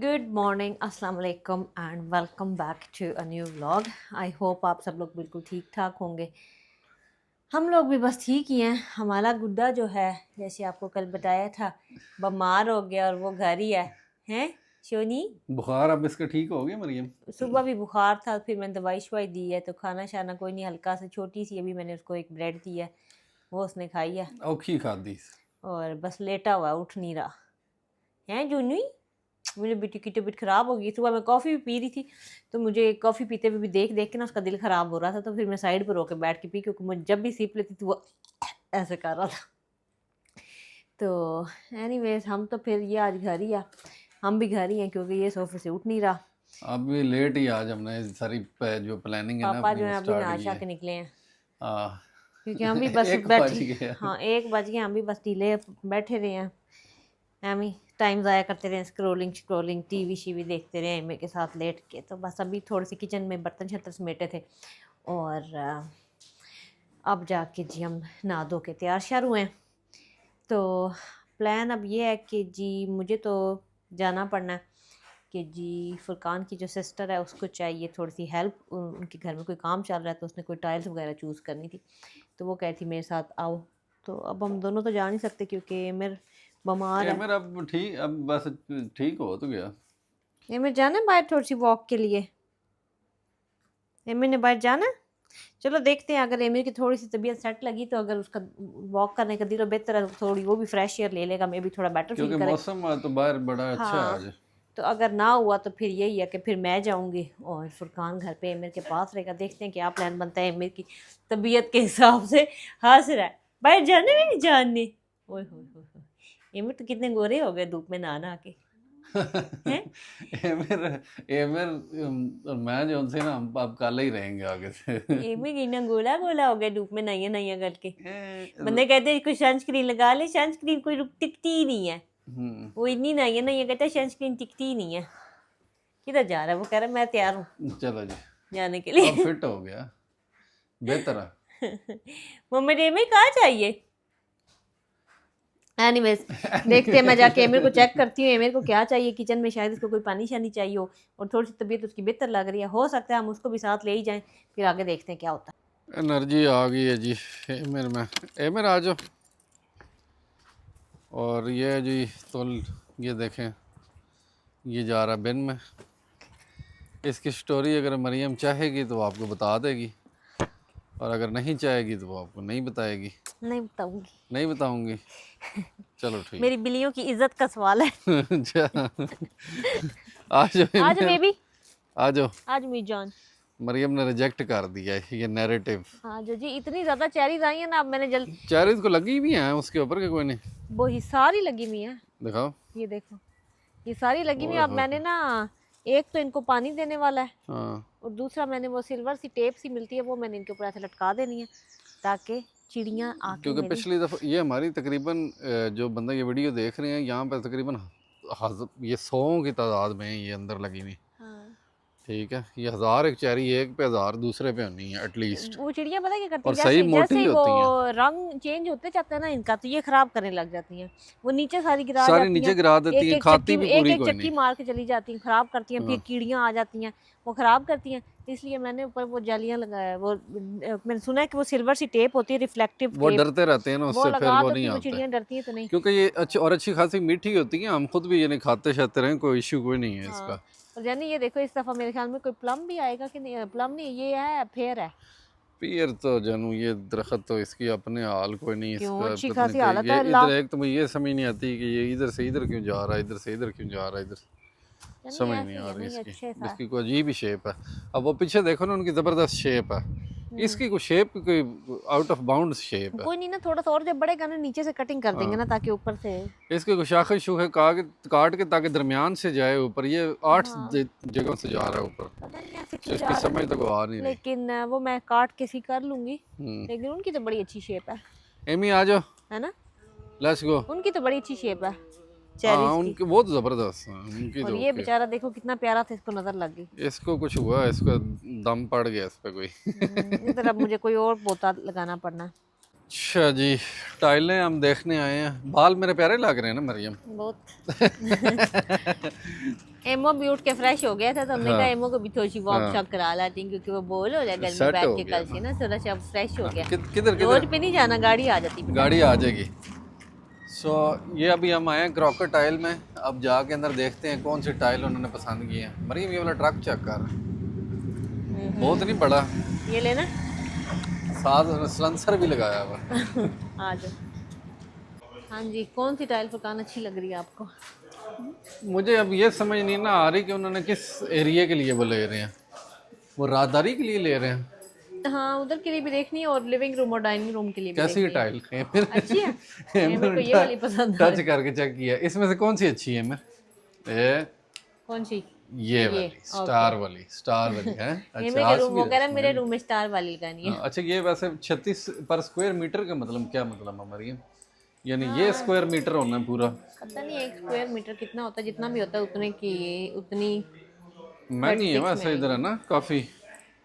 Good morning, अस्सलाम वालेकुम and welcome back to a new vlog. I hope आप सब लोग बिल्कुल ठीक ठाक होंगे। हम लोग भी बस ठीक ही हैं। हमारा गुड्डा जो है, जैसे आपको कल बताया था, बीमार हो गया और वो घर ही है। हैं शोनी? बुखार अब इसका ठीक हो गया मरियम? सुबह भी बुखार था, फिर मैंने दवाई शवाई दी है, तो खाना शाना कोई नहीं, हल्का सा छोटी सी अभी मैंने उसको एक ब्रेड दी है, वो उसने खाई है औखी खादी। और बस लेटा हुआ है, उठ नहीं रहा है। जूनी, मेरी बेटी की तबीयत ख़राब हो गई। सुबह मैं कॉफ़ी भी पी रही थी, तो मुझे कॉफ़ी पीते हुए भी देख देख के ना उसका दिल ख़राब हो रहा था, तो फिर मैं साइड पर होकर बैठ के पी, क्योंकि मुझे जब भी सीप लेती थी वो ऐसे कर रहा था। तो एनीवेज हम तो फिर ये आज घर ही है, हम भी घर ही हैं, क्योंकि ये सोफे से उठ नहीं रहा। अब भी लेट ही आज हमने सारी जो प्लानिंग है ना पापा अपनी जो वो है अभी स्टार्ट की नहा है। के निकले हैं, हाँ। क्योंकि हम भी बस एक बैठे। बज गया। हाँ, 1 बज गया, हम भी बस ढीले बैठे रहे हैं। एमी टाइम ज़ाया करते रहे, स्क्रोलिंग स्क्रोलिंग, टीवी शीवी देखते रहे एमी के साथ लेट के। तो बस अभी थोड़ी सी किचन में बर्तन शर्तन समेटे थे, और अब जाके जी हम नहा धो के तैयार श्यार हुए हैं। तो प्लान अब ये है कि जी मुझे तो जाना पड़ना है, कि जी फुरकान की जो सिस्टर है उसको चाहिए थोड़ी सी हेल्प, उनके घर में कोई काम चल रहा है, तो उसने कोई टाइल्स वगैरह चूज़ करनी थी, तो वो कहती मेरे साथ आओ। तो अब हम दोनों तो जा नहीं सकते, क्योंकि मेरे बीमार ये है। मेरा अब ठीक, अब बस ठीक हो तो गया। एमिर जाना है बाहर थोड़ी सी वॉक के लिए? एमिर ने बाहर जाना है? चलो देखते हैं, अगर एमिर की थोड़ी सी तबीयत सेट लगी तो अगर उसका वॉक करने का दिल बेहतर है तो थोड़ी वो भी फ्रेश एयर ले लेगा, मे भी थोड़ा बेटर फील क्योंकि करेगा। मौसम तो बाहर बड़ा अच्छा है हाँ, आज। तो अगर ना हुआ तो फिर यही है कि फिर मैं जाऊंगी और फुरकान घर पे एमिर के पास रहेगा। देखते हैं क्या प्लान बनता है। एमिर की तबीयत के हिसाब से हंस रहा है, बाहर जाने में नहीं जाननी। ओए होए, एमिर तो कितने गोरे हो गए धूप में नहा नहा के हैं। एमिर और मैं जो उनसे ना हम अब काले ही रहेंगे आगे से। एमिर इतना गोला गोला हो गया धूप में नहाइया नहाइया करके। ए, बंदे कहते हैं कोई सनस्क्रीन लगा ले, सनस्क्रीन कोई टिकती ही नहीं है। हम्म, वो इतनी नहाइया नहाइया कहता है सनस्क्रीन टिकती ही नहीं है। किधर जा रहा है? वो कह रहा है मैं तैयार हूँ चलो जी, जाने के अब लिए। फिट हो गया, बेहतर है। मम्मी एमिर कहाँ चाहिए? एनीवेज देखते हैं, मैं जाके एमिर को चेक करती हूँ एमिर को क्या चाहिए किचन में। शायद इसको कोई पानी शानी चाहिए हो, और थोड़ी सी तबीयत उसकी बेहतर लग रही है, हो सकता है हम उसको भी साथ ले ही जाएं। फिर आगे देखते हैं क्या होता है। एनर्जी आ गई है जी एमिर में। एमिर आ जाओ। और ये है जी, तो ये देखें, ये जा रहा बिन में। इसकी स्टोरी अगर मरियम चाहेगी तो वो आपको बता देगी, और अगर नहीं चाहेगी तो वो आपको नहीं बताएगी। नहीं बताऊंगी। नहीं बताऊंगी? चलो ठीक। मेरी बिल्लियों की इज्जत का सवाल है। अच्छा, आ जाओ आज एमिर, बेबी, आ जाओ। आज मेरी जान। मरियम ने रिजेक्ट कर दिया है ये नैरेटिव। हाँ जो जी, इतनी ज्यादा चेरीज आई है ना, अब मैंने जल्द। चेहरे को लगी भी हैं उसके ऊपर के कोई नहीं? वो ही सारी लगी हुई है, दिखाओ। ये देखो, ये सारी लगी हुई है। ओए अब होए मैंने होए। ना, एक तो इनको पानी देने वाला है, हाँ, और दूसरा मैंने वो सिल्वर सी टेप सी मिलती है, वो मैंने इनके ऊपर ऐसे लटका देनी है, ताकि चिड़ियाँ आके क्योंकि मेरी। पिछली दफ़ा ये हमारी तकरीबन जो बंदा ये वीडियो देख रहे हैं यहाँ पर तकरीबन ये 100 की तादाद में ये अंदर लगी हुई। हाँ, ठीक है, ये 1000 एक चेरी, एक पे 1000 दूसरे पे होनी है एटलीस्ट। वो चिड़िया पता है क्या करती और है, सही जैसे जैसे मोटी ही वो होती हैं। रंग चेंज होते जाता है ना इनका, तो ये खराब करने लग जाती हैं। वो नीचे सारी गिरा सारी जाती नीचे हैं, गिरा देती एक हैं, एक खाती चक्की भी में एक पूरी एक कोई चक्की नहीं। मार के चली जाती हैं, खराब करती हैं। फिर हाँ। कीड़ियाँ आ जाती हैं, वो खराब करती हैं। इसलिए मैंने ऊपर वो जालियाँ लगाया, वो मैंने सुना है कि वो सिल्वर सी टेप होती है, रिफ्लेक्टिव वो टेप, डरते रहते हैं ना वो उससे, फिर लगा वो दो नहीं कि वो आते। चिड़ियाँ डरती हैं तो नहीं। क्योंकि ये अच्छी और अच्छी खासी मीठी होती है, हम खुद भी ये नहीं खाते शाते रहे, कोई इशू कोई नहीं है हाँ, इसका। और यानी ये देखो, इस दफ़ा मेरे ख्याल में कोई प्लम भी आएगा कि नहीं। प्लम नहीं, ये है फेयर है। पीर तो जानू ये दरख्त तो इसकी अपने हाल कोई नहीं क्यों, इसका, अच्छी पता नहीं खासी कि हालत ये है इधर ला। एक तो मुझे ये समझ नहीं आती कि ये इधर से इधर क्यों जा रहा है, इधर से इधर क्यों जा रहा है, इधर यानी समझ नहीं ऐसे ही आ है रही ना, ये इसकी। अच्छे सा। इसकी कोई अजीब ही शेप है। अब वो पीछे देखो ना, उनकी ज़बरदस्त शेप है। इसकी कोई शेप कोई आउट ऑफ बाउंड शेप है। कोई नहीं ना, थोड़ा सा और जब बढ़ेगा ना नीचे से कटिंग कर देंगे हाँ, ना, ताकि ऊपर से। इसके कुछ शाखे शूखे काट के ताकि दरमियान से जाए ऊपर। ये 8 हाँ, जगहों से जा रहा है ऊपर, पता नहीं ऐसे तो क्यों जा इसकी रहा समझ है, तो को आ नहीं रही। लेकिन वो मैं काट के सी कर लूंगी। हम्म। लेकिन उनकी तो बड़ी अच्छी शेप एमी आ जाओ, है ना। Let's go. उनकी तो बड़ी अच्छी शेप है हाँ, चेरीज की। उनकी वो तो ज़बरदस्त है, उनकी और तो ये ओके। बेचारा देखो कितना प्यारा था, इसको नजर लग गई। इसको कुछ हुआ, इसका दम पड़ गया इस पे कोई। इस तरह मुझे कोई और बोता लगाना पड़ना। अच्छा जी, टाइलें हम देखने आए हैं। बाल मेरे प्यारे लग रहे हैं ना मरियम? बहुत। एमो भी उठ के फ्रेश हो गया था तो हमने हाँ। कहा एमो को भी थोड़ी सी वॉक हाँ। शॉक करा लाती हैं, क्योंकि वो बोल हो जाए घर में सेट बैठ हो के गया कल से ना, थोड़ा सा फ्रेश हो गया। किधर रोड किधर पे नहीं जाना, गाड़ी आ जाती बेटा। गाड़ी आ जाएगी। सो ये अभी हम आए हैं क्रॉकर टाइल में। अब जाके अंदर देखते हैं कौन सी टाइल उन्होंने पसंद की है। मरीम ये वाला ट्रक चेक कर, बहुत नहीं बड़ा, ये लेना। साथ सलेंसर भी लगाया हुआ है। आ जाओ। हाँ जी, कौन सी टाइल फुकान अच्छी लग रही है आपको? मुझे अब ये समझ नहीं ना आ रही कि उन्होंने किस एरिया के लिए वो ले रहे हैं। वो राहदारी के लिए ले रहे हैं, हाँ, उधर के लिए भी देखनी है और लिविंग रूम और डाइनिंग रूम के लिए भी कैसी देखनी है। टाइल है फिर? अच्छी है। मेरे को ये वाली पसंद आ टच करके चेक किया, इसमें से कौन सी अच्छी है? मैं ए कौन सी? ये वाली स्टार वाली है। ये अच्छा मेरे आज रूम, भी वो कह रहा है मेरे रूम में स्टार वाली लगानी है। हाँ, अच्छा ये वैसे 36 पर स्क्वायर मीटर का मतलब क्या मतलब है मरियम? यानी ये स्क्वायर मीटर होना है पूरा? पता नहीं एक स्क्वायर मीटर कितना होता है, जितना भी होता है उतने की उतनी महंगी है 36 वैसे में इधर है ना काफ़ी,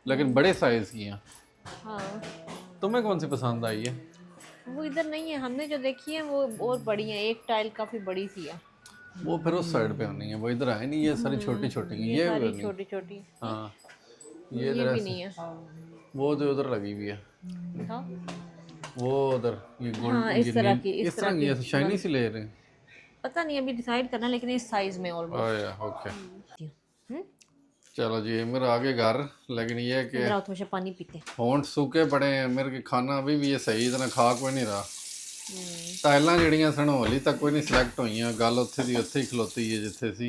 लेकिन बड़े साइज़ की हैं। हाँ, तुम्हें कौन सी पसंद आई है? वो इधर नहीं है, हमने जो देखी है वो और बड़ी है, एक टाइल काफी बड़ी सी है। वो फिर उस साइड पे होनी है, वो इधर है नहीं, ये सारी छोटी छोटी हैं, ये सारी नहीं। छोटी छोटी। हाँ ये ये इधर भी ऐसे, नहीं है। वो जो उधर लगी हुई है हाँ, वो उधर, ये हाँ, गोल्ड इस तरह की, इस तरह की ऐसे शाइनी सी ले रहे हैं। पता नहीं अभी डिसाइड करना, लेकिन इस साइज में ऑलमोस्ट। ओके चलो जी मेरे आगे घर, लेकिन ये है कि इधर आओ, थोड़ा सा पानी पीते। होंठ सूखे पड़े हैं मेरे के, खाना अभी भी ये सही तरह खा कोई नहीं रहा। टाइलां ਜਿਹੜੀਆਂ ਸਨ ਹੌਲੀ तक कोई नहीं सिलेक्ट ਹੋਈਆਂ, ਗੱਲ ਉੱਥੇ ਦੀ ਉੱਥੇ ਹੀ ਖਲੋਤੀ है जिथे सी।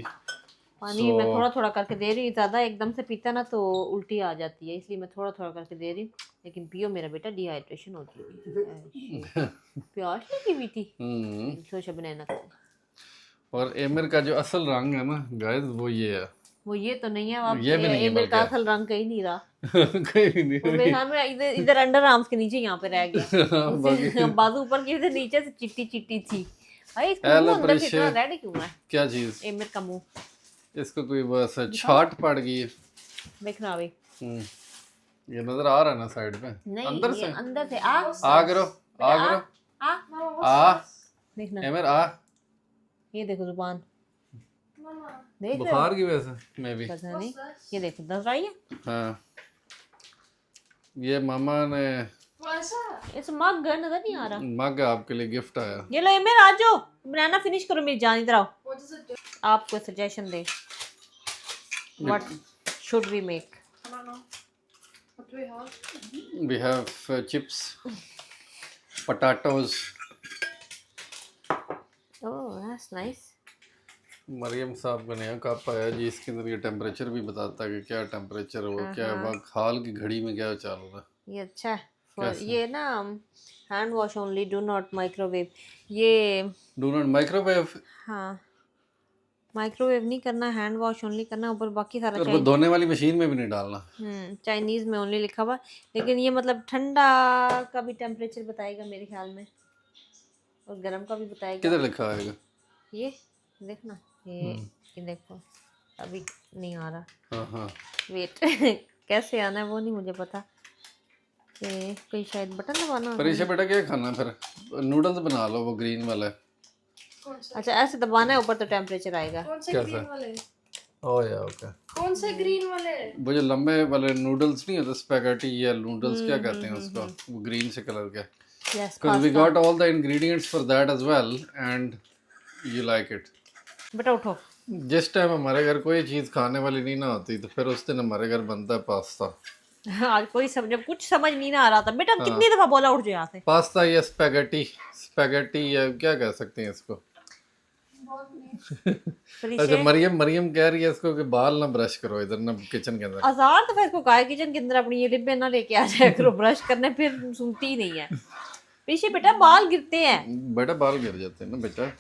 पानी मैं थोड़ा थोड़ा करके दे रही हूँ, ज़्यादा एकदम से पीता ना तो उल्टी आ जाती है, इसलिए मैं थोड़ा थोड़ा करके दे रही हूँ। लेकिन पियो मेरा बेटा, डिहाइड्रेशन होती है। प्यास लगी हुई थी, थोड़ा सा बनाना। और एमिर का जो असल रंग है ना गाइस वो ये है। वो ये तो नहीं है, अब ये भी नहीं है एमिर का असल रंग कहीं नहीं रहा। कहीं नहीं। वो मेरे सामने इधर इधर अंडर आर्म्स के नीचे यहाँ पे रह गया। उससे बाजू ऊपर की इधर नीचे से चिट्टी चिट्टी थी। भाई इसका मुंह अंदर से इतना रेड क्यों है? क्या चीज? एमिर का मुंह, इसको कोई बस छाट पड़ गई है। देख रहा है। ये नजर आ रहा है ना साइड पे? नहीं, अंदर ये से अंदर से आ करो, आ करो, आ देखना, एमिर आ। ये देखो जुबान, देख रहे हो? बुखार की वजह से मैं भी पता नहीं, ये देखो दर्द रही है। हाँ ये मामा ने इस मग नजर नहीं आ रहा। मग आपके लिए गिफ्ट आया। ये लो एमिर, आ जाओ बनाना फिनिश करो, मेरी जान इधर आओ। आपको सजेशन दे, what should we make? We have chips, potatoes. Oh that's nice. Mariam साहब का नया कप आया जी, इसके अंदर ये टेम्परेचर भी बताता है कि क्या टेम्परेचर है, वो क्या वक्त हाल की घड़ी में क्या चल रहा है। ये अच्छा है ये ना, hand wash only, do not microwave. ये डू नॉट माइक्रोवेव। हाँ, माइक्रोवेव नहीं करना, हैंड वॉश ओनली करना, ऊपर बाकी सारा और वो धोने वाली मशीन में भी नहीं डालना। चाइनीज में ओनली लिखा हुआ, लेकिन ये मतलब ठंडा का भी टेम्परेचर बताएगा मेरे ख्याल में, और गर्म का भी बताएगा। किधर लिखा आएगा? ये देखना, ये देखो अभी नहीं आ रहा। हाँ हाँ वेट कैसे आना है वो नहीं मुझे पता, कि कोई शायद बटन दबाना। पर इसे बेटा क्या खाना फिर? नूडल्स बना लो वो ग्रीन वाला। अच्छा ऐसे दबाना है ऊपर तो टेम्परेचर आएगा। कैसा? ओह या ओके। कौन से ग्रीन वाले? वो जो लंबे वाले नूडल्स नहीं होते, स्पैगेटी या नूडल्स क्या कहते हैं उसको, वो ग्रीन से कलर के। Yes, Because we got all the ingredients for that as well and you like it. बेटा उठो। जिस टाइम हमारे घर कोई चीज़ खाने वाली नहीं ना होती तो फिर उस दिन हमारे घर बनता है पास्ता। आज कोई जब कुछ समझ नहीं ना आ रहा था बेटा, कितनी दफा बोला उठ जाओ यहाँ से। पास्ता या स्पैगेटी या क्या कह सकते हैं इसको। अच्छा मरियम कह रही है इसको कि बाल ना ब्रश करो इधर ना किचन के अंदर। हजार दफा इसको कहा किचन के अंदर अपनी ये रिब्बे ना लेके आ जाया करो ब्रश करने, फिर सुनती ही नहीं है। पीछे बेटा बाल गिरते हैं। बेटा बाल गिर जाते हैं ना बेटा।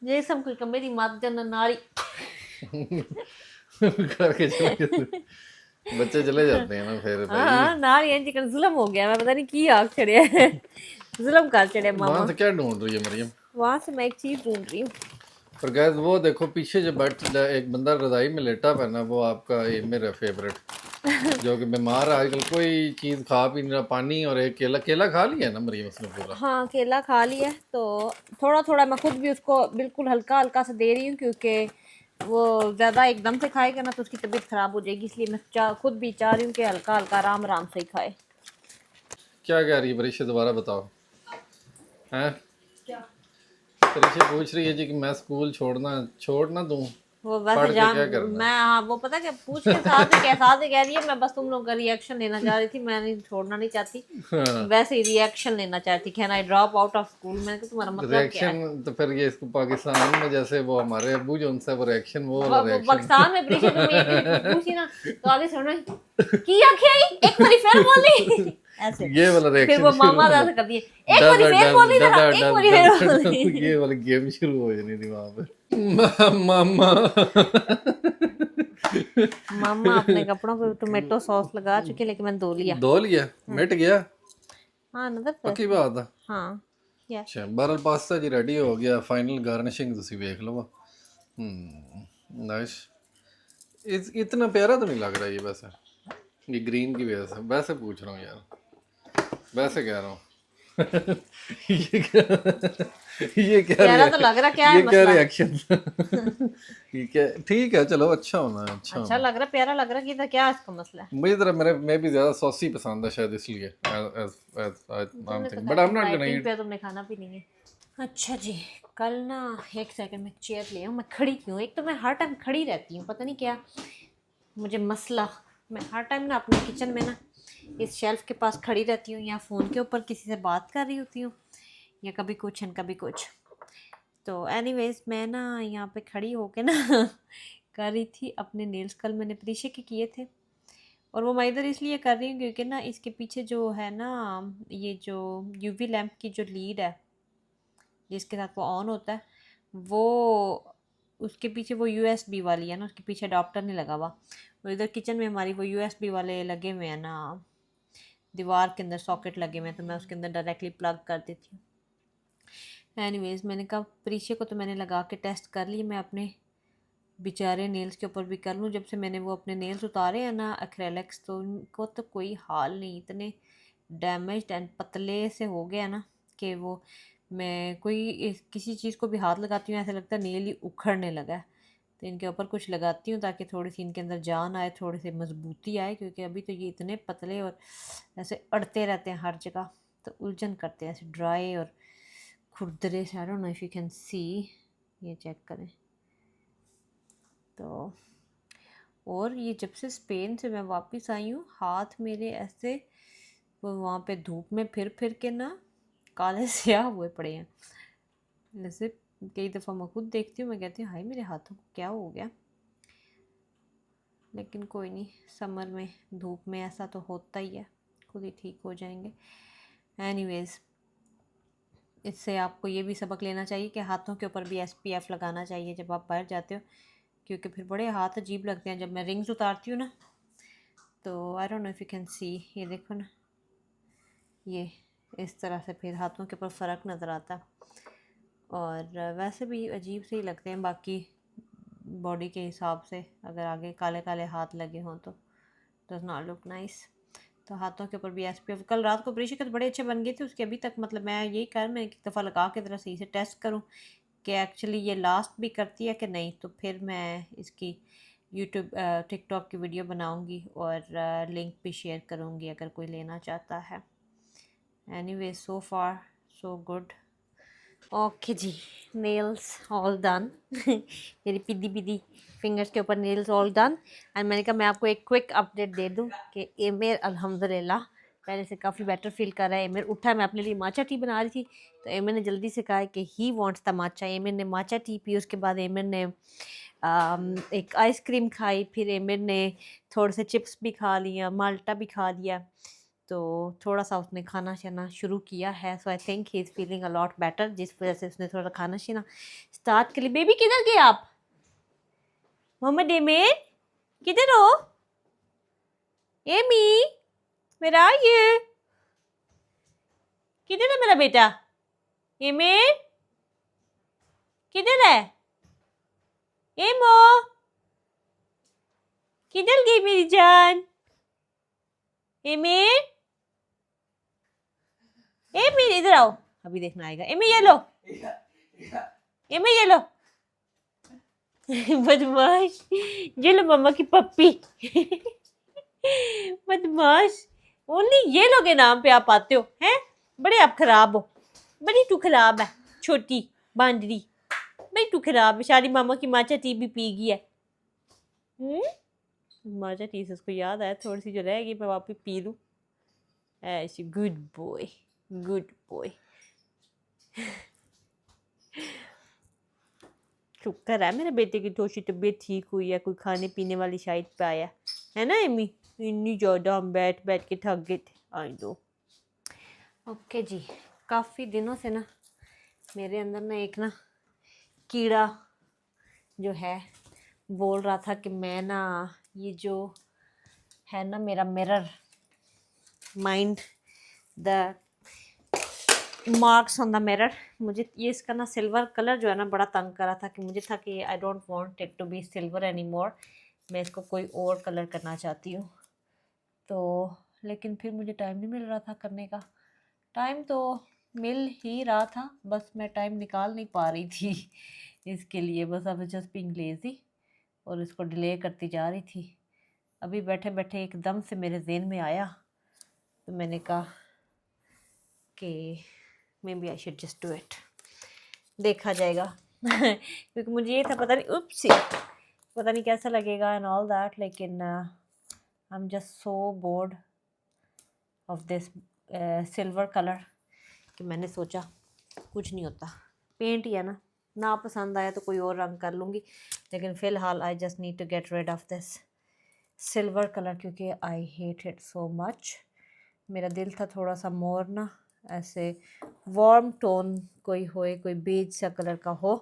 ये सब कोई कमे दी मत जन नाली करके चले बच्चे चले जाते हैं ना फिर। हाँ नाल ये चिकन जुल्म हो गया, मैं पता नहीं की आग चढ़िया है। जुल्म कर चढ़िया मामा। वहाँ से क्या ढूंढ रही है मरियम? वहाँ से मैं एक चीज ढूंढ रही हूँ। पर गैस वो देखो पीछे जो एक बंदा रजाई में लेटा हुआ है ना, वो आपका ये मेरा फेवरेट जो कि बीमार है आजकल, कोई चीज़ खा पी नहीं रहा। पानी और एक केला खा लिया ना मरियम उसने पूरा। हाँ केला खा लिया, तो थोड़ा थोड़ा मैं खुद भी उसको बिल्कुल हल्का हल्का सा दे रही हूँ, क्योंकि वो ज़्यादा एकदम से खाएगा ना तो उसकी तबीयत ख़राब हो जाएगी, इसलिए मैं खुद भी चाह रही हूँ कि हल्का हल्का आराम आराम से ही खाए। क्या कह रही है परीक्षा, दोबारा बताओ। हैं? परीक्षा पूछ रही है जी कि मैं स्कूल छोड़ ना दूँ, वो वैसे पढ़ के जान क्या करना मैं, हाँ वो पता क्या पूछ के साथ ही कह रही है, मैं बस तुम लोगों का रिएक्शन लेना चाह रही थी, मैं नहीं छोड़ना नहीं चाहती, है। हाँ, वैसे ही रिएक्शन लेना चाहती, can I drop out of school. मैंने कहा तुम्हारा मतलब क्या है? रिएक्शन तो फिर ये इसको पाकिस्तान में जैसे वो हमारे अबू जो उनसे वो रिएक्शन, वो वाला रिएक्शन। पाकिस्तान में परीक्षा तुम्हें ये चीज पूछी ना तो आगे सुनो की आखे एक बारी फिर बोली ऐसे, ये वाला फिर रिएक्शन वो शुरू मामा होना। ऐसे कर दिए, एक डर बारी डर फिर डर बोली डर जरा, डर एक डर बारी डर फिर डर डर, बोली। ये वाली गेम शुरू हो जानी थी वहां पे। मामा मामा अपने कपड़ों पे टोमेटो सॉस लगा चुके, लेकिन मैंने धो लिया। धो लिया, मिट गया, हाँ नजर तो पक्की बात है। हाँ या अच्छा, बहरहाल पास्ता जी रेडी हो गया, फाइनल गार्निशिंग ਤੁਸੀਂ ਵੇਖ ਲਓ। नाइस। इतना प्यारा तो नहीं लग रहा ये, वैसे ये ग्रीन की वजह से, वैसे पूछ रहा हूँ यार, वैसे कह रहा हूँ। ये क्या, ये क्या प्यारा तो लग रहा, क्या ये है क्या मसला? रिएक्शन। ठीक है, ठीक है, चलो अच्छा होना है, अच्छा अच्छा होना। लग रहा, प्यारा लग रहा, कि इधर क्या इसका मसला है? मुझे तरह मेरे मैं भी ज़्यादा सॉसी पसंद है शायद, इसलिए आई एम तुमने तो थिंकिंग, कहा बट आई तुम एम नॉट गोना डाइटिंग ईट। पे, तुमने खाना भी नहीं है। अच्छा जी, कल ना एक सेकंड में चेयर ले आऊँ, मैं खड़ी क्यों, एक तो मैं हर टाइम खड़ी रहती हूँ, पता नहीं क्या मुझे मसला, मैं हर टाइम ना अपने किचन में ना इस शेल्फ के पास खड़ी रहती हूँ, या फ़ोन के ऊपर किसी से बात कर रही होती हूँ, या कभी कुछ एंड कभी कुछ। तो एनीवेज मैं ना यहाँ पे खड़ी होके ना कर रही थी अपने नेल्स, कल मैंने प्रीशे के किए थे, और वो मैं इधर इसलिए कर रही हूँ क्योंकि ना इसके पीछे जो है ना, ये जो यूवी लैंप की जो लीड है जिसके साथ वो ऑन होता है, वो उसके पीछे वो यूएसबी वाली है ना, उसके पीछे अडाप्टर नहीं लगा हुआ। वो इधर किचन में हमारी वो यूएसबी वाले लगे हुए हैं ना, दीवार के अंदर सॉकेट लगे हुए हैं, तो मैं उसके अंदर डायरेक्टली प्लग कर देती हूँ। एनीवेज मैंने कहा प्रीशे को तो मैंने लगा के टेस्ट कर ली, मैं अपने बेचारे नेल्स के ऊपर भी कर लूँ। जब से मैंने वो अपने नेल्स उतारे हैं ना एक्रेलिक्स, तो उनको तो कोई हाल नहीं, इतने डैमेज्ड एंड पतले से हो गया ना कि वो मैं किसी चीज़ को भी हाथ लगाती हूँ ऐसा लगता है नेल ही उखड़ने लगा है। तो इनके ऊपर कुछ लगाती हूँ ताकि थोड़ी सी इनके अंदर जान आए, थोड़ी सी मजबूती आए, क्योंकि अभी तो ये इतने पतले और ऐसे अड़ते रहते हैं हर जगह, तो उलझन करते हैं ऐसे ड्राई और खुरदरे से। I don't know if you can see, ये चेक करें तो। और ये जब से स्पेन से मैं वापस आई हूँ, हाथ मेरे ऐसे वो वहाँ पे धूप में फिर फिर के ना काले स्याह हुए पड़े हैं। जैसे कई दफ़ा मैं खुद देखती हूँ, मैं कहती हूँ हाय मेरे हाथों को क्या हो गया, लेकिन कोई नहीं, समर में धूप में ऐसा तो होता ही है, खुद ही ठीक हो जाएंगे। एनीवेज इससे आपको ये भी सबक लेना चाहिए कि हाथों के ऊपर भी SPF लगाना चाहिए जब आप बाहर जाते हो, क्योंकि फिर बड़े हाथ अजीब लगते हैं। जब मैं रिंग्स उतारती हूँ ना, तो I don't know if you can see, ये देखो ना, ये इस तरह से फिर हाथों के ऊपर फ़र्क नज़र आता है, और वैसे भी अजीब से ही लगते हैं बाकी बॉडी के हिसाब से, अगर आगे काले काले हाथ लगे हों तो डज नॉट लुक नाइस। तो हाथों के ऊपर भी SPF, कल रात को ब्रश के बड़े अच्छे बन गए थे उसके, अभी तक मतलब मैं यही कर, मैं एक दफ़ा लगा के ज़रा सही से टेस्ट करूँ कि एक्चुअली ये लास्ट भी करती है कि नहीं, तो फिर मैं इसकी यूट्यूब टिकटॉक की वीडियो बनाऊंगी और लिंक भी शेयर करूंगी अगर कोई लेना चाहता है। एनीवे सो फार सो गुड। ओके जी, नेल्स ऑल डन। मेरी पीदी पीदी फिंगर्स के ऊपर नेल्स ऑल डन। एंड मैंने कहा मैं आपको एक क्विक अपडेट दे दूं कि एमिर अल्हम्दुलिल्लाह पहले से काफ़ी बेटर फील कर रहा है। एमिर उठा, मैं अपने लिए माचा टी बना रही थी, तो एमिर ने जल्दी से कहा कि he wants the matcha. Emir ने माचा टी पी, उसके बाद एमिर ने एक आइसक्रीम खाई, फिर एमिर ने थोड़े से चिप्स भी खा लिया, माल्टा भी खा लिया, तो थोड़ा सा उसने खाना शाना शुरू किया है। So I think he is feeling a lot better, जिस वजह से उसने थोड़ा खाना शाना स्टार्ट कर लिया। बेबी किधर गए आप? मोहम्मद एमिर किधर हो? Ami where are you? किधर है मेरा बेटा? एमिर किधर है? एमो किधर गई मेरी जान? एमिर एमिर इधर आओ, अभी देखना आएगा। एमिर ये लो, एमिर ये लो, बदमाश, ये लो मम्मा की पप्पी। बदमाश, ओनली ये लोग के नाम पे आप आते हो हैं? बड़े आप खराब हो, बड़ी तू खराब है छोटी बांदरी, बड़ी तू खराब है। सारी मामा की माचा टी भी पी गई है। माचा टी से उसको याद आया, थोड़ी सी जो रहेगी मैं वापस पी लूँ। ऐसी गुड बॉय, गुड बॉय। शुक्र है मेरे बेटे की थोड़ी सी तबीयत ठीक हुई है, कोई खाने पीने वाली शायद पे आया है ना एमी। इतनी ज़्यादा हम बैठ बैठ के थक गए थे। आई दो ओके जी। काफ़ी दिनों से ना मेरे अंदर ना एक ना कीड़ा जो है बोल रहा था कि मैं ना ये जो है ना मेरा mirror mind the marks on the mirror, मुझे ये इसका ना सिल्वर कलर जो है ना बड़ा तंग करा था कि मुझे था कि I don't want it to be silver anymore, मैं इसको कोई और कलर करना चाहती हूँ। तो लेकिन फिर मुझे टाइम नहीं मिल रहा था करने का। टाइम तो मिल ही रहा था, बस मैं टाइम निकाल नहीं पा रही थी इसके लिए। बस अब जस्ट बीइंग लेज़ी और इसको डिले करती जा रही थी। अभी बैठे बैठे एकदम से मेरे ज़हन में आया, तो मैंने कहा कि maybe I should just do it, देखा जाएगा। क्योंकि मुझे ये था पता नहीं उपसी पता नहीं कैसा लगेगा एंड ऑल दैट, लेकिन I am just so board of this silver colour कि मैंने सोचा कुछ नहीं होता, पेंट ही है ना पसंद आया तो कोई और रंग कर लूँगी, लेकिन फ़िलहाल I just need to get rid of this silver colour क्योंकि I hate it so much. मेरा दिल था थोड़ा सा मोर ना ऐसे वार्म टोन कोई होए, कोई बेज सा कलर का हो,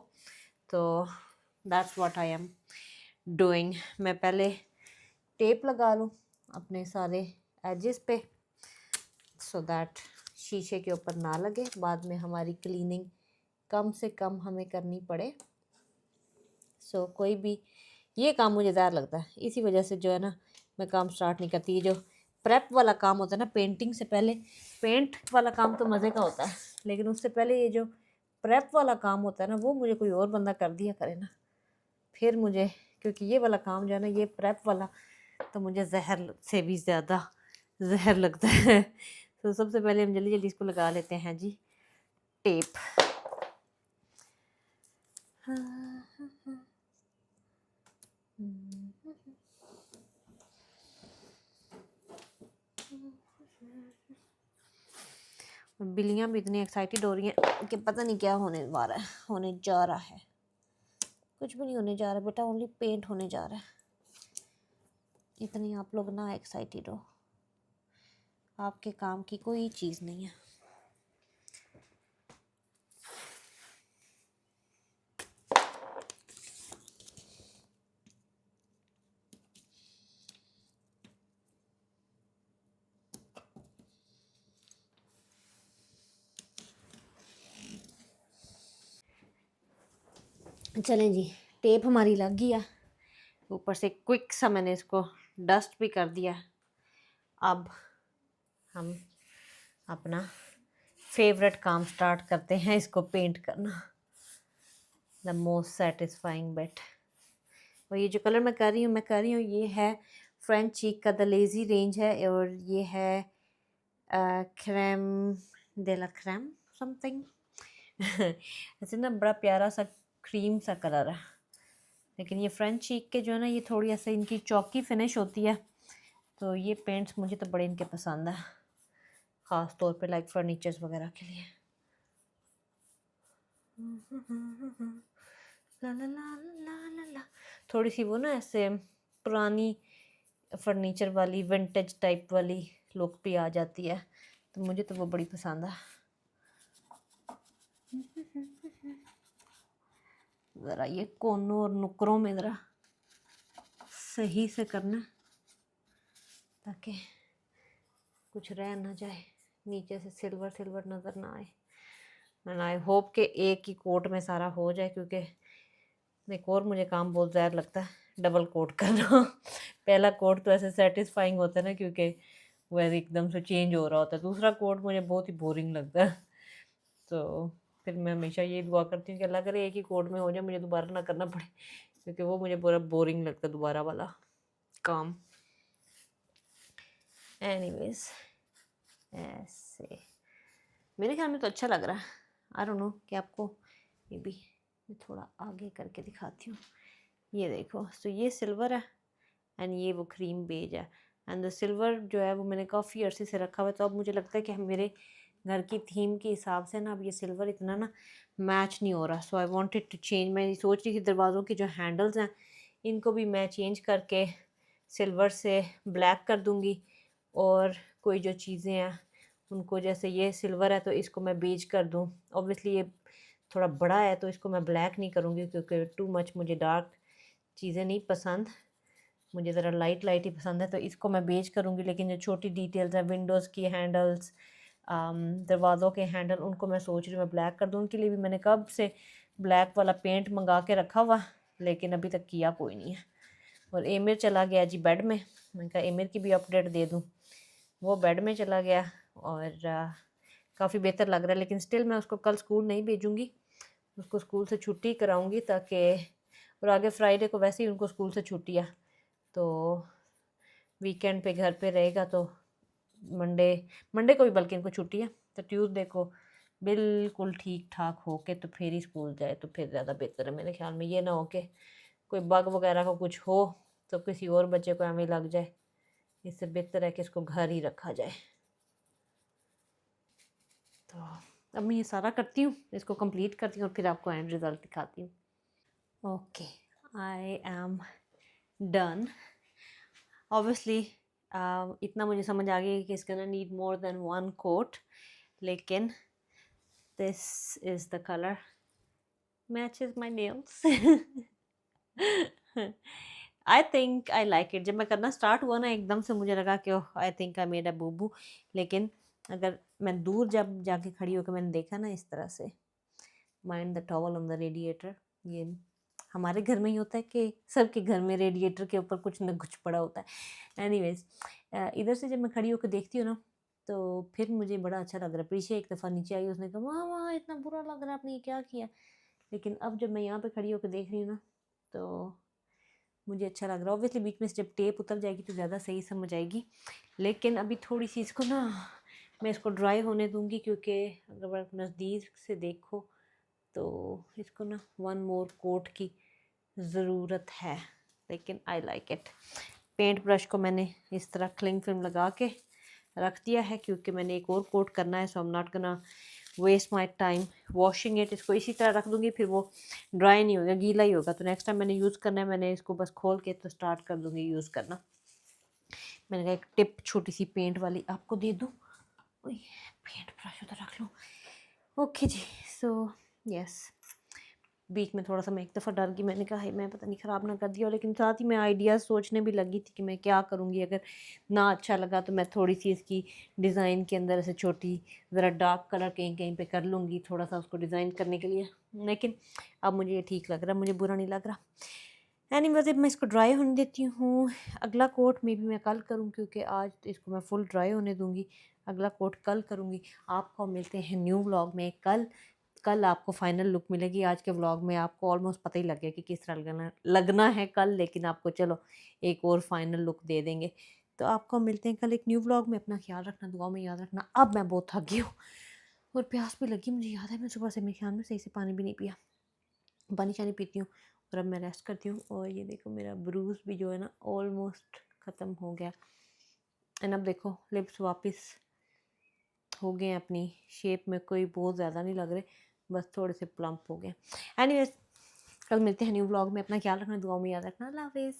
तो that's what I am doing. मैं पहले टेप लगा लूँ अपने सारे एजेस पे सो दैट शीशे के ऊपर ना लगे, बाद में हमारी क्लीनिंग कम से कम हमें करनी पड़े। सो कोई भी ये काम मुझे ज़्यादा लगता है, इसी वजह से जो है ना मैं काम स्टार्ट नहीं करती। ये जो प्रेप वाला काम होता है ना, पेंटिंग से पहले, पेंट वाला काम तो मज़े का होता है, लेकिन उससे पहले ये जो प्रेप वाला काम होता है ना, वो मुझे कोई और बंदा कर दिया करे ना, फिर मुझे, क्योंकि ये वाला काम जो है ना, ये प्रेप वाला तो मुझे जहर से भी ज़्यादा जहर लगता है। तो सबसे पहले हम जल्दी जल्दी इसको लगा लेते हैं जी टेप। बिल्लियाँ भी इतनी एक्साइटेड हो रही हैं कि पता नहीं क्या होने वाला है, होने जा रहा है। कुछ भी नहीं होने जा रहा बेटा, ओनली पेंट होने जा रहा है। इतनी आप लोग ना एक्साइटेड हो, आपके काम की कोई चीज़ नहीं है। चलें जी, टेप हमारी लग गई है, ऊपर से क्विक सा मैंने इसको डस्ट भी कर दिया। अब हम अपना फेवरेट काम स्टार्ट करते हैं, इसको पेंट करना, द मोस्ट सेटिस्फाइंग बिट। और ये जो कलर मैं कर रही हूँ ये है फ्रेंच चीक का द लेज़ी रेंज है, और ये है cream de la crème something. ऐसे ना बड़ा प्यारा सा क्रीम सा कलर है, लेकिन ये फ्रेंच चीक के जो है ना, ये थोड़ी ऐसे इनकी चौकी फिनिश होती है, तो ये पेंट्स मुझे तो बड़े इनके पसंद है, ख़ास तौर पे लाइक फर्नीचर्स वगैरह के लिए। ला ला ला ला ला ला, थोड़ी सी वो ना ऐसे पुरानी फर्नीचर वाली विंटेज टाइप वाली लुक भी आ जाती है, तो मुझे तो वो बड़ी पसंद है। ज़रा ये कोनों और नुकरों में ज़रा सही से करना ताकि कुछ रह ना जाए, नीचे से सिल्वर सिल्वर नज़र ना आए। एंड आई होप कि एक ही कोट में सारा हो जाए, क्योंकि एक और मुझे काम बहुत ज़्यादा लगता है डबल कोट करना। पहला कोट तो ऐसे सेटिस्फाइंग होता है ना, क्योंकि वो एकदम से चेंज हो रहा होता है, दूसरा कोट मुझे बहुत ही बोरिंग लगता है। तो फिर मैं हमेशा ये दुआ करती हूँ कि अल्लाह करे एक ही कोट में हो जाए, मुझे दोबारा ना करना पड़े, क्योंकि वो मुझे पूरा बोरिंग लगता है दोबारा वाला काम। एनीवेज ऐसे मेरे ख्याल में तो अच्छा लग रहा है। आई डोंट नो कि आपको, ये भी मैं थोड़ा आगे करके दिखाती हूँ। ये देखो, तो ये सिल्वर है एंड ये वो क्रीम बेज है। एंड द सिल्वर जो है वो मैंने काफ़ी अरसे से रखा हुआ है, तो अब मुझे लगता है कि मेरे घर की थीम के हिसाब से ना अब ये सिल्वर इतना ना मैच नहीं हो रहा। सो आई वांटेड टू चेंज। मैं सोच रही थी दरवाज़ों की जो हैंडल्स हैं इनको भी मैं चेंज करके सिल्वर से ब्लैक कर दूँगी, और कोई जो चीज़ें हैं उनको, जैसे ये सिल्वर है तो इसको मैं बेज कर दूँ। ऑब्वियसली ये थोड़ा बड़ा है तो इसको मैं ब्लैक नहीं करूँगी क्योंकि टू मच मुझे डार्क चीज़ें नहीं पसंद, मुझे ज़रा लाइट लाइट ही पसंद है, तो इसको मैं बेज करूँगी। लेकिन जो छोटी डिटेल्स हैं, विंडोज़ की हैंडल्स, दरवाज़ों के हैंडल, उनको मैं सोच रही हूँ मैं ब्लैक कर दूँ। उनके लिए भी मैंने कब से ब्लैक वाला पेंट मंगा के रखा हुआ, लेकिन अभी तक किया कोई नहीं है। और एमिर चला गया जी बेड में, मैंने कहा एमिर की भी अपडेट दे दूँ। वो बेड में चला गया और काफ़ी बेहतर लग रहा है। लेकिन स्टिल मैं उसको कल स्कूल नहीं भेजूँगी, उसको स्कूल से छुट्टी कराऊँगी ताकि, और आगे फ्राइडे को वैसे ही उनको स्कूल से छुट्टी है, तो वीकेंड पे घर पे रहेगा, तो मंडे को भी बल्कि इनको छुट्टी है, तो ट्यूसडे को बिल्कुल ठीक ठाक हो के तो फिर ही स्कूल जाए तो फिर ज़्यादा बेहतर है मेरे ख्याल में। ये ना हो कि कोई बग वगैरह का कुछ हो तो किसी और बच्चे को हमें लग जाए, इससे बेहतर है कि इसको घर ही रखा जाए। तो अब मैं ये सारा करती हूँ, इसको कंप्लीट करती हूँ और फिर आपको एंड रिज़ल्ट दिखाती हूँ। Okay, I am done. Obviously इतना मुझे समझ आ गया कि इसका ना need more than one coat, लेकिन this is the colour matches my nails. I think I like it. जब मैं करना स्टार्ट हुआ ना एकदम से मुझे लगा कि आई थिंक आई मेड अ बूबू, लेकिन अगर मैं दूर जब जाके खड़ी होकर मैंने देखा ना इस तरह से, mind the towel on the radiator, ये हमारे घर में ही होता है कि सबके घर में रेडिएटर के ऊपर कुछ न कुछ पड़ा होता है। एनीवेज इधर से जब मैं खड़ी होकर देखती हूँ ना तो फिर मुझे बड़ा अच्छा लग रहा है। प्रीशा एक दफ़ा नीचे आई, उसने कहा वाह वाह इतना बुरा लग रहा है, आपने ये क्या किया। लेकिन अब जब मैं यहाँ पे खड़ी होकर देख रही हूँ ना तो मुझे अच्छा लग रहा है। ऑब्वियसली बीच में से जब टेप उतर जाएगी तो ज़्यादा सही समझ आएगी, लेकिन अभी थोड़ी सी इसको ना मैं इसको ड्राई होने दूँगी, क्योंकि अगर आप नज़दीक से देखो तो इसको ना वन मोर कोट की ज़रूरत है। लेकिन I like it. Paint brush को मैंने इस तरह क्लिंग फिल्म लगा के रख दिया है क्योंकि मैंने एक और कोट करना है। So I am not gonna waste my time washing it. इसको इसी तरह रख दूँगी, फिर वो ड्राई नहीं होगा, गीला ही होगा। तो नेक्स्ट टाइम मैंने यूज़ करना है, मैंने इसको बस खोल के तो स्टार्ट कर दूँगी यूज़ करना। मैंने कहा एक टिप छोटी सी पेंट वाली आपको दे दूँ। पेंट ब्रश उधर रख लूँ। ओके जी, सो यस, बीच में थोड़ा सा मैं एक दफ़ा डर गई, मैंने कहा है मैं पता नहीं ख़राब ना कर दिया, लेकिन साथ ही मैं आइडियाज़ सोचने भी लगी थी कि मैं क्या करूँगी। अगर ना अच्छा लगा तो मैं थोड़ी सी इसकी डिज़ाइन के अंदर ऐसे छोटी ज़रा डार्क कलर कहीं कहीं पे कर लूँगी, थोड़ा सा उसको डिज़ाइन करने के लिए। लेकिन अब मुझे ये ठीक लग रहा है, मुझे बुरा नहीं लग रहा। एनीवेज़ अब मैं इसको ड्राई होने देती हूँ। अगला कोट मे बी मैं कल करूँ, क्योंकि आज इसको मैं फुल ड्राई होने दूँगी, अगला कोट कल करूँगी। आपको मिलते हैं न्यू व्लॉग में कल आपको फाइनल लुक मिलेगी। आज के व्लॉग में आपको ऑलमोस्ट पता ही लग गया कि किस तरह लगना है कल, लेकिन आपको चलो एक और फाइनल लुक दे देंगे। तो आपको मिलते हैं कल एक न्यू व्लॉग में। अपना ख्याल रखना, दुआ में याद रखना। अब मैं बहुत थक गई हूँ और प्यास भी लगी, मुझे याद है मैं सुबह से मेरे ख्याल में सही से पानी भी नहीं पिया। पानी शानी पीती हूँ और अब मैं रेस्ट करती हूँ। और ये देखो मेरा ब्रूज भी जो है ना ऑलमोस्ट ख़त्म हो गया। एंड अब देखो लिप्स वापस हो गए अपनी शेप में, कोई बहुत ज़्यादा नहीं लग रहे, बस थोड़े से प्लम्प हो गए। एनीवेज कल मिलते हैं न्यू व्लॉग में। अपना ख्याल रखना, दुआ में याद रखना। अल्लाह हाफिज़।